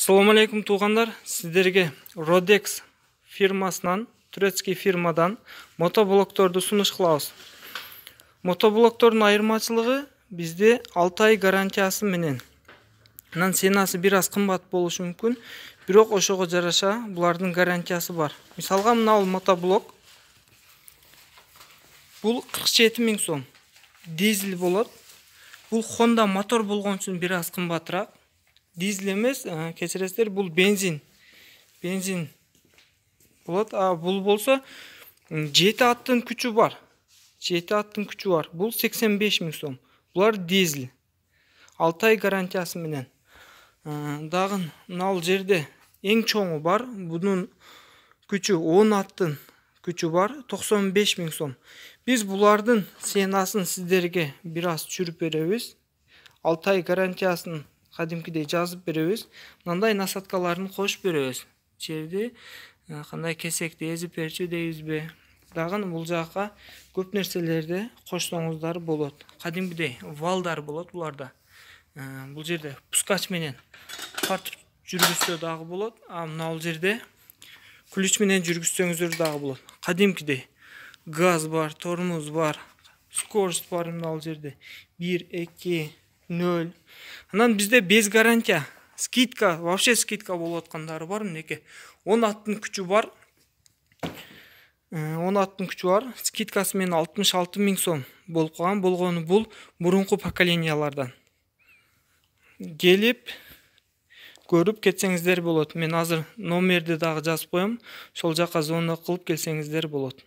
Assalamu alaikum туғандар. Сіздерге Rodex фирмасынан, турецкий фирмадан мотоблокторды сунуш кылабыз. Мотоблоктордун айырмачылыгы бизде 6 ай гарантиясы менен. Анан ценасы бир аз кымбат болушу мүмкүн, бирок ошого жараша булардын гарантиясы бар. Мисалга мына мотоблок бул 47 000 сом. Дизель болот. Бул Honda мотор болгон үчүн бир аз кымбатыраак. Дизель эмес, кечиресиздер, бул бензин. Бензин болот. Бул болсо 7 аттын күчү бар. 7 аттын күчү бар. Бул 85 000 сом. Булар дизель. 6 ай гарантиясы менен. Дагы мына жерде эң чоңу бар. Бунун күчү 10 аттын күчү бар. 95 000 сом. Биз булардын ценасын сиздерге бир аз түшүрүп беребиз. 6 ай гарантиясын кадимкидей жазып беребиз. Мындай насаткаларын кошуп беребиз. Жерди кандай кесекти эзип берчү дейбизби? Дагы бул жакка көп нерселерди кошсоңуздар болот. Кадимкидей валдар болот буларда. Бул жерде пускач менен тартып жүргүзсө дагы болот. Мына бул жерде ключ менен жүргүзсөңүздөр дагы болот. Кадимкидей газ бар, тормоз бар, скорость бар мына бул жерде. 1, 2, 0. Анан бизде без гарантия. Скидка, вообще скидка болуп аткандары бар, мнеке. 10 аттын күчү бар. 10 аттын күчү бар. Скидкасы менен 66 000 сом болуп калган. Болгону бул мурунку поколениялардан. Келип көрүп кетсеңиздер болот. Мен азыр номерди дагы жазып коем. Ошол жака звонок кылып келсеңиздер болот.